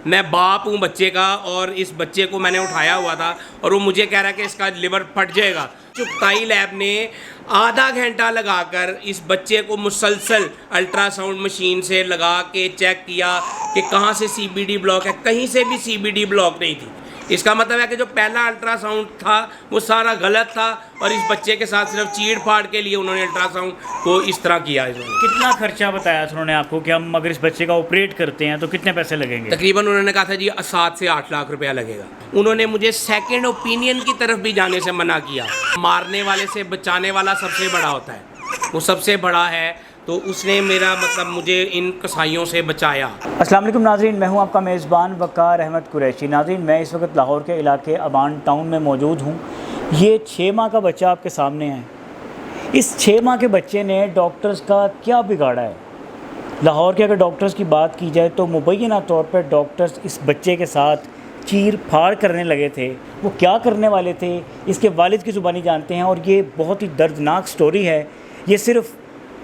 मैं बाप हूँ बच्चे का और इस बच्चे को मैंने उठाया हुआ था और वो मुझे कह रहा है कि इसका लिवर फट जाएगा। चुगताई लैब ने आधा घंटा लगाकर इस बच्चे को मुसलसल अल्ट्रासाउंड मशीन से लगा के चेक किया कि कहाँ से सीबीडी ब्लॉक है। कहीं से भी सीबीडी ब्लॉक नहीं थी। इसका मतलब है कि जो पहला अल्ट्रासाउंड था वो सारा गलत था और इस बच्चे के साथ सिर्फ चीड़ फाड़ के लिए उन्होंने अल्ट्रासाउंड को इस तरह किया। इन्होंने कितना खर्चा बताया था उन्होंने आपको कि हम अगर इस बच्चे का ऑपरेट करते हैं तो कितने पैसे लगेंगे? तकरीबन उन्होंने कहा था जी 7 से 8 लाख रुपया लगेगा। उन्होंने मुझे सेकंड ओपिनियन की तरफ भी जाने से मना किया। मारने वाले से बचाने वाला सबसे बड़ा होता है, वो सबसे बड़ा है, तो उसने मेरा मतलब मुझे इन कसाईयों से बचाया। अस्सलाम वालेकुम नाज़रीन, मैं हूं आपका मेज़बान वक़ार अहमद कुरैशी। नाज़रीन, मैं इस वक्त लाहौर के इलाके अबान टाउन में मौजूद हूं। ये 6 माह का बच्चा आपके सामने है। इस 6 माह के बच्चे ने डॉक्टर्स का क्या बिगाड़ा है? लाहौर के अगर डॉक्टर्स की बात की जाए तो मुबैना तौर पर डॉक्टर्स इस बच्चे के साथ चीर फाड़ करने लगे थे। वो क्या करने वाले थे इसके वालिद की ज़ुबानी जानते हैं और ये बहुत ही दर्दनाक स्टोरी है। ये सिर्फ़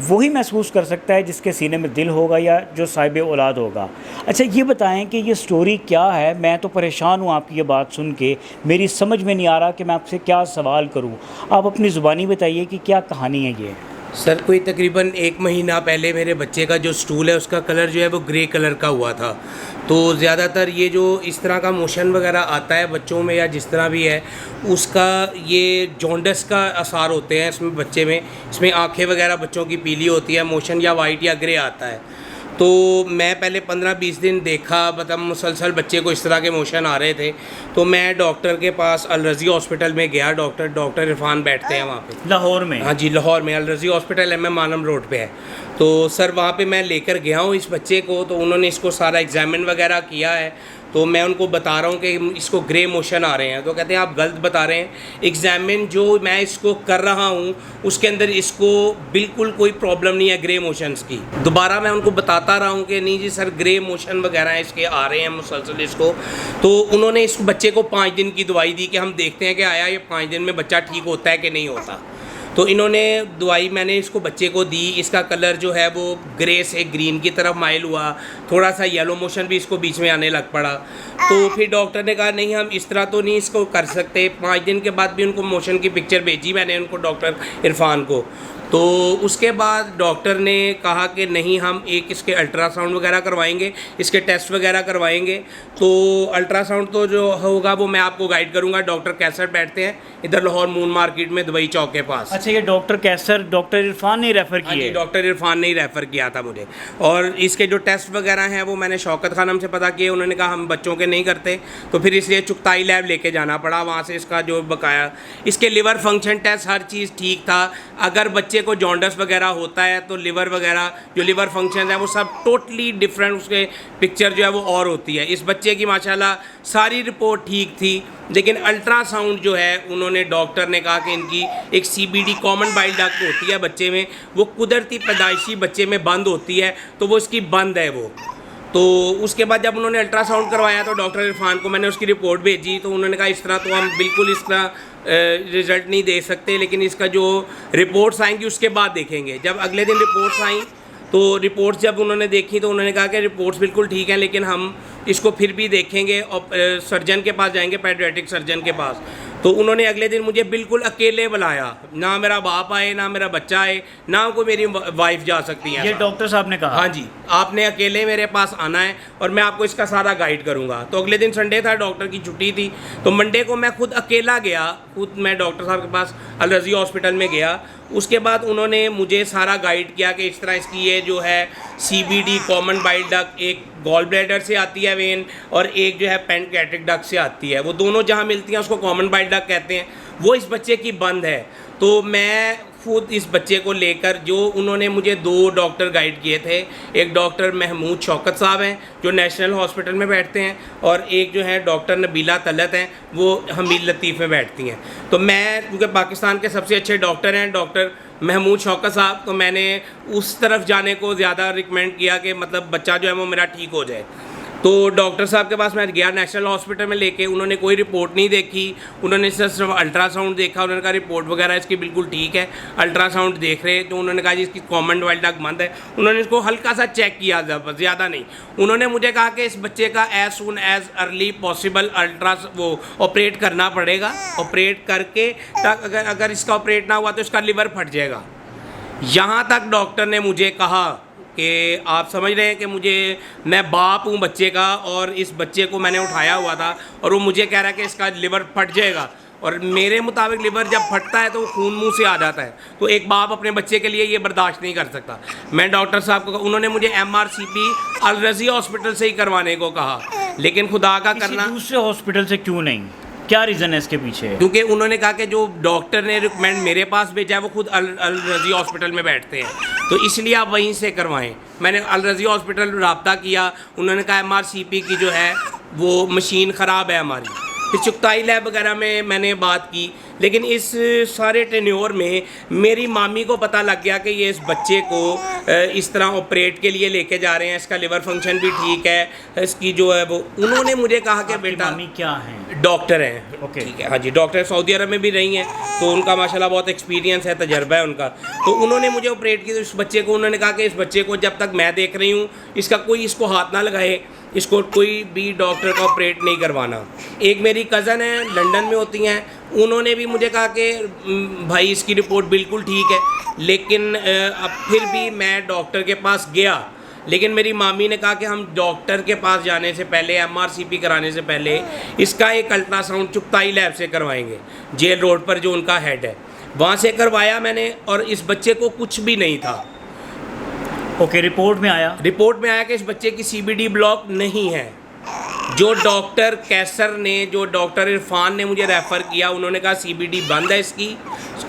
वही महसूस कर सकता है जिसके सीने में दिल होगा या जो साहिब औलाद होगा। अच्छा, ये बताएं कि ये स्टोरी क्या है? मैं तो परेशान हूँ आपकी ये बात सुन के। मेरी समझ में नहीं आ रहा कि मैं आपसे क्या सवाल करूँ। आप अपनी ज़ुबानी बताइए कि क्या कहानी है ये। सर, कोई तकरीबन 1 महीना पहले मेरे बच्चे का जो स्टूल है उसका कलर जो है वो ग्रे कलर का हुआ था। तो ज़्यादातर ये जो इस तरह का मोशन वगैरह आता है बच्चों में या जिस तरह भी है, उसका ये जॉन्डिस का असर होते हैं इसमें बच्चे में। इसमें आंखें वगैरह बच्चों की पीली होती है, मोशन या वाइट या ग्रे आता है। तो मैं पहले 15-20 दिन देखा, मतलब मुसलसल बच्चे को इस तरह के मोशन आ रहे थे। तो मैं डॉक्टर के पास अल रज़ी हॉस्पिटल में गया। डॉक्टर इरफान बैठते हैं वहाँ पे लाहौर में? हाँ जी, लाहौर में अल रज़ी हॉस्पिटल MM मानम रोड पे है। तो सर वहाँ पे मैं लेकर गया हूँ इस बच्चे को। तो उन्होंने इसको सारा एग्जामिन वगैरह किया है। तो मैं उनको बता रहा हूँ कि इसको ग्रे मोशन आ रहे हैं। तो कहते हैं आप गलत बता रहे हैं। एग्जामिन जो मैं इसको कर रहा हूँ उसके अंदर इसको बिल्कुल कोई प्रॉब्लम नहीं है ग्रे मोशंस की। दोबारा मैं उनको बताता रहा हूँ कि नहीं जी सर, ग्रे मोशन वगैरह इसके आ रहे हैं मुसलसल इसको। तो उन्होंने इस बच्चे को 5 दिन की दवाई दी कि हम देखते हैं कि आया ये 5 दिन में बच्चा ठीक होता है कि नहीं होता। तो इन्होंने दवाई मैंने इसको बच्चे को दी। इसका कलर जो है वो ग्रे से ग्रीन की तरफ माइल हुआ, थोड़ा सा येलो मोशन भी इसको बीच में आने लग पड़ा। तो फिर डॉक्टर ने कहा नहीं, हम इस तरह तो नहीं इसको कर सकते। 5 दिन के बाद भी उनको मोशन की पिक्चर भेजी मैंने उनको, डॉक्टर इरफान को। तो उसके बाद डॉक्टर ने कहा कि नहीं, हम एक इसके अल्ट्रासाउंड वगैरह करवाएंगे, इसके टेस्ट वगैरह करवाएंगे। तो अल्ट्रासाउंड तो जो होगा वो मैं आपको गाइड करूंगा। डॉक्टर कैसर बैठते हैं इधर लाहौर मून मार्केट में दुबई चौक के पास। अच्छा, ये डॉक्टर कैसर डॉक्टर इरफान ने रेफ़र किया? डॉक्टर इरफान ने ही रेफ़र किया था मुझे। और इसके जो टेस्ट वगैरह हैं वो मैंने शौकत खानम से पता किए। उन्होंने कहा हम बच्चों के नहीं करते, तो फिर इसलिए चुगताई लैब लेके जाना पड़ा। वहाँ से इसका जो बकाया इसके लिवर फंक्शन टेस्ट हर चीज़ ठीक था। अगर बच्चे को जॉन्डिस वगैरह होता है तो लिवर वगैरह जो लिवर फंक्शन है वो सब टोटली डिफरेंट, उसके पिक्चर जो है वो और होती है। इस बच्चे की माशाल्लाह सारी रिपोर्ट ठीक थी, लेकिन अल्ट्रासाउंड जो है उन्होंने डॉक्टर ने कहा कि इनकी एक CBD कॉमन बाइल डक्ट होती है बच्चे में, वो कुदरती पैदाइशी बच्चे में बंद होती है, तो वो इसकी बंद है वो। तो उसके बाद जब उन्होंने अल्ट्रासाउंड करवाया तो डॉक्टर इरफान को मैंने उसकी रिपोर्ट भेजी। तो उन्होंने कहा इस तरह तो हम बिल्कुल इस तरह रिज़ल्ट नहीं दे सकते, लेकिन इसका जो रिपोर्ट्स आएंगी उसके बाद देखेंगे। जब अगले दिन रिपोर्ट्स आई तो रिपोर्ट्स जब उन्होंने देखी तो उन्होंने कहा कि रिपोर्ट्स बिल्कुल ठीक हैं, लेकिन हम इसको फिर भी देखेंगे और सर्जन के पास जाएंगे, पेडियाट्रिक सर्जन के पास। तो उन्होंने अगले दिन मुझे बिल्कुल अकेले बुलाया। ना मेरा बाप आए, ना मेरा बच्चा आए, ना कोई मेरी वाइफ जा सकती है। ये डॉक्टर साहब ने कहा? हाँ जी, आपने अकेले मेरे पास आना है और मैं आपको इसका सारा गाइड करूँगा। तो अगले दिन संडे था, डॉक्टर की छुट्टी थी। तो मंडे को मैं खुद अकेला गया, खुद मैं डॉक्टर साहब के पास अल रज़ी हॉस्पिटल में गया। उसके बाद उन्होंने मुझे सारा गाइड किया कि इस तरह इसकी ये जो है CBD कॉमन बाइल डक्ट, एक गॉल ब्लैडर से आती है वेन और एक जो है पैनक्रियाटिक डक्ट से आती है। वो दोनों जहाँ मिलती हैं उसको कॉमन बाइल डक्ट कहते हैं। वो इस बच्चे की बंद है। तो मैं खुद इस बच्चे को लेकर, जो उन्होंने मुझे 2 डॉक्टर गाइड किए थे, एक डॉक्टर महमूद शौकत साहब हैं जो नेशनल हॉस्पिटल में बैठते हैं, और एक जो है डॉक्टर नबीला तलत हैं वो हमीद लतीफ़ में बैठती हैं। तो मैं, क्योंकि पाकिस्तान के सबसे अच्छे डॉक्टर हैं डॉक्टर महमूद शौकत साहब, तो मैंने उस तरफ जाने को ज़्यादा रिकमेंड किया कि मतलब बच्चा जो है वो मेरा ठीक हो जाए। तो डॉक्टर साहब के पास मैं गया नेशनल हॉस्पिटल में लेके, उन्होंने कोई रिपोर्ट नहीं देखी, उन्होंने सिर्फ अल्ट्रासाउंड देखा। उन्होंने कहा रिपोर्ट वगैरह इसकी बिल्कुल ठीक है, अल्ट्रासाउंड देख रहे हैं। तो उन्होंने कहा जी इसकी कॉमन वाइल्ड डक बंद है। उन्होंने इसको हल्का सा चेक किया, ज़्यादा नहीं। उन्होंने मुझे कहा कि इस बच्चे का as soon as early possible वो ऑपरेट करना पड़ेगा। ऑपरेट करके अगर इसका ऑपरेट ना हुआ तो इसका लिवर फट जाएगा। यहाँ तक डॉक्टर ने मुझे कहा कि आप समझ रहे हैं कि मैं बाप हूँ बच्चे का, और इस बच्चे को मैंने उठाया हुआ था, और वो मुझे कह रहा है कि इसका लिवर फट जाएगा। और मेरे मुताबिक लिवर जब फटता है तो वो खून मुंह से आ जाता है, तो एक बाप अपने बच्चे के लिए ये बर्दाश्त नहीं कर सकता। मैं डॉक्टर साहब को, उन्होंने मुझे MRCP अल रज़ी हॉस्पिटल से ही करवाने को कहा, लेकिन खुदा का करना दूसरे हॉस्पिटल से क्यों नहीं? क्या रीज़न है इसके पीछे? क्योंकि उन्होंने कहा कि जो डॉक्टर ने रिकमेंड मेरे पास भेजा है वो खुद अल रज़ी हॉस्पिटल में बैठते हैं, तो इसलिए आप वहीं से करवाएं। मैंने अल रज़ी हॉस्पिटल रब्ता किया, उन्होंने कहा MRCP की जो है वो मशीन ख़राब है हमारी। फिर चुगताई लैब वगैरह में मैंने बात की, लेकिन इस सारे टेन्योर में मेरी मामी को पता लग गया कि ये इस बच्चे को इस तरह ऑपरेट के लिए लेके जा रहे हैं, इसका लिवर फंक्शन भी ठीक है, इसकी जो है वो, उन्होंने मुझे कहा कि बेटा, मामी क्या हैं? डॉक्टर हैं। ओके, ठीक है, हाँ जी, डॉक्टर सऊदी अरब में भी रही हैं, तो उनका माशाल्लाह बहुत एक्सपीरियंस है, तजर्बा है उनका। तो उन्होंने मुझे ऑपरेट किया इस बच्चे को। उन्होंने कहा कि इस बच्चे को जब तक मैं देख रही हूँ इसका कोई इसको हाथ ना लगाए, इसको कोई भी डॉक्टर का ऑपरेट नहीं करवाना। एक मेरी कज़न है लंदन में होती हैं, उन्होंने भी मुझे कहा कि भाई इसकी रिपोर्ट बिल्कुल ठीक है, लेकिन अब फिर भी मैं डॉक्टर के पास गया, लेकिन मेरी मामी ने कहा कि हम डॉक्टर के पास जाने से पहले, MRCP कराने से पहले इसका एक अल्ट्रासाउंड चुगताई लैब से करवाएंगे, जेल रोड पर जो उनका हेड है, वहाँ से करवाया मैंने, और इस बच्चे को कुछ भी नहीं था। ओके, रिपोर्ट में आया कि इस बच्चे की CBD ब्लॉक नहीं है। जो डॉक्टर कैसर ने, जो डॉक्टर इरफान ने मुझे रेफ़र किया, उन्होंने कहा CBD बंद है इसकी,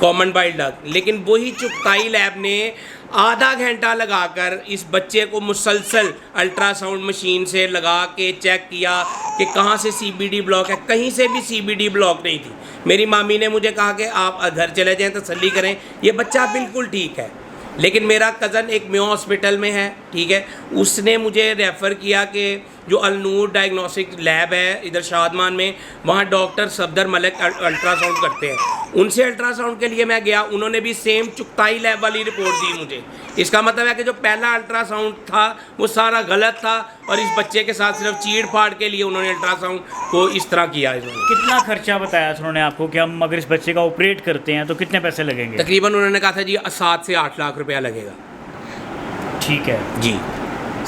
कॉमन बाइल डक। लेकिन वही चुगताई लैब ने आधा घंटा लगाकर इस बच्चे को मुसलसल अल्ट्रासाउंड मशीन से लगा के चेक किया कि कहाँ से CBD ब्लॉक है। कहीं से भी CBD ब्लॉक नहीं थी। मेरी मामी ने मुझे कहा कि आप घर चले जाएं, तसल्ली करें, ये बच्चा बिल्कुल ठीक है। लेकिन मेरा कज़न एक मेयो हॉस्पिटल में है, ठीक है, उसने मुझे रेफ़र किया कि जो अलनूर डायग्नोस्टिक लैब है इधर शादमान में, वहाँ डॉक्टर सफदर मलिक अल्ट्रासाउंड करते हैं, उनसे अल्ट्रासाउंड के लिए मैं गया। उन्होंने भी सेम चुगताई लैब वाली रिपोर्ट दी मुझे। इसका मतलब है कि जो पहला अल्ट्रासाउंड था वो सारा गलत था, और इस बच्चे के साथ सिर्फ चीड़ फाड़ के लिए उन्होंने अल्ट्रासाउंड को इस तरह किया। कितना खर्चा बताया था उन्होंने आपको कि हम अगर इस बच्चे का ऑपरेट करते हैं तो कितने पैसे लगेंगे? तकरीबन उन्होंने कहा था जी 7 से 8 लाख रुपया लगेगा। ठीक है जी,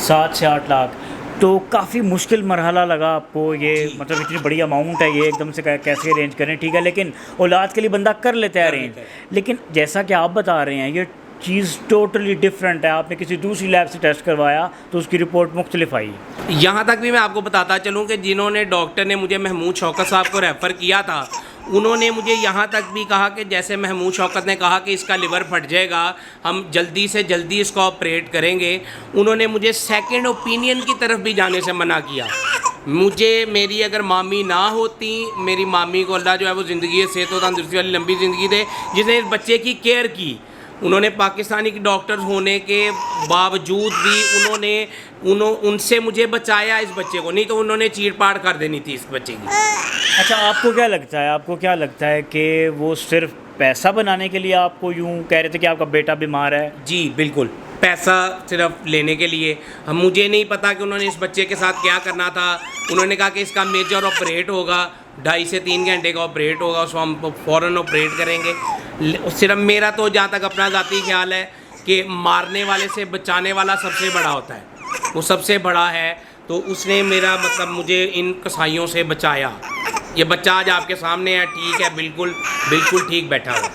7 से 8 लाख। तो काफ़ी मुश्किल मरहला लगा आपको ये, मतलब इतनी बड़ी अमाउंट है ये, एकदम से कैसे अरेंज करें? ठीक है, लेकिन औलाद के लिए बंदा कर लेता है अरेंज, लेकिन जैसा कि आप बता रहे हैं ये चीज़ टोटली डिफरेंट है। आपने किसी दूसरी लैब से टेस्ट करवाया तो उसकी रिपोर्ट मुख्तलिफ आई। यहाँ तक भी मैं आपको बताता चलूँ कि जिन्होंने डॉक्टर ने मुझे महमूद शौकत साहब को रेफ़र किया था, उन्होंने मुझे यहाँ तक भी कहा कि जैसे महमूद शौकत ने कहा कि इसका लिवर फट जाएगा, हम जल्दी से जल्दी इसको ऑपरेट करेंगे, उन्होंने मुझे सेकंड ओपिनियन की तरफ भी जाने से मना किया। मुझे मेरी अगर मामी ना होती, मेरी मामी को अल्लाह जो है वो ज़िंदगी सेहत और तंदुरुस्ती वाली लंबी ज़िंदगी दे, जिसने इस बच्चे की केयर की, उन्होंने पाकिस्तानी डॉक्टर होने के बावजूद भी उनसे मुझे बचाया इस बच्चे को, नहीं तो उन्होंने चीड़-फाड़ कर देनी थी इस बच्चे की। अच्छा, आपको क्या लगता है कि वो सिर्फ पैसा बनाने के लिए आपको यूँ कह रहे थे कि आपका बेटा बीमार है? जी बिल्कुल, पैसा सिर्फ लेने के लिए। मुझे नहीं पता कि उन्होंने इस बच्चे के साथ क्या करना था। उन्होंने कहा कि इसका मेजर ऑपरेट होगा, 2.5 से 3 घंटे का ऑपरेट होगा, उसको हम फ़ौरन ऑपरेट करेंगे। सिर्फ मेरा तो जहाँ तक अपना ज़ाती ख्याल है कि मारने वाले से बचाने वाला सबसे बड़ा होता है, वो सबसे बड़ा है। तो उसने मेरा मतलब मुझे इन कसाईयों से बचाया। ये बच्चा आज आपके सामने है, ठीक है, बिल्कुल ठीक बैठा हुआ।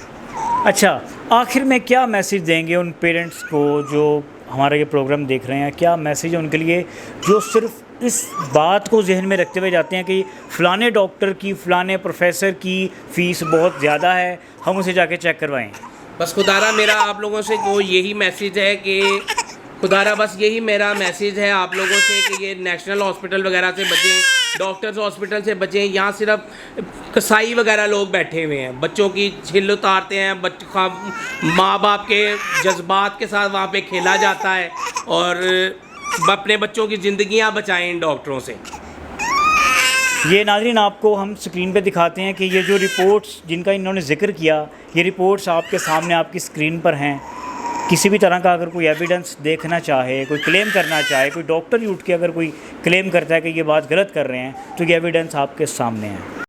अच्छा, आखिर में क्या मैसेज देंगे उन पेरेंट्स को जो हमारा ये प्रोग्राम देख रहे हैं? क्या मैसेज है उनके लिए जो सिर्फ इस बात को जहन में रखते हुए जाते हैं कि फ़लाने डॉक्टर की, फ़लाने प्रोफेसर की फ़ीस बहुत ज़्यादा है, हम उसे जाके चेक करवाएं? बस खुदारा मेरा आप लोगों से वो यही मैसेज है कि खुदारा बस यही मेरा मैसेज है आप लोगों से कि ये नेशनल हॉस्पिटल वगैरह से बचें, डॉक्टर्स हॉस्पिटल से बचें। यहाँ सिर्फ कसाई वगैरह लोग बैठे हुए हैं, बच्चों की छिल उतारते हैं, माँ बाप के जज्बात के साथ वहाँ पे खेला जाता है। और अपने बच्चों की ज़िंदगियां बचाएं इन डॉक्टरों से। ये नाज़रीन आपको हम स्क्रीन पे दिखाते हैं कि ये जो रिपोर्ट्स जिनका इन्होंने ज़िक्र किया, ये रिपोर्ट्स आपके सामने आपकी स्क्रीन पर हैं। किसी भी तरह का अगर कोई एविडेंस देखना चाहे, कोई क्लेम करना चाहे, कोई डॉक्टर ही उठ के अगर कोई क्लेम करता है कि ये बात गलत कर रहे हैं, तो ये एविडेंस आपके सामने है।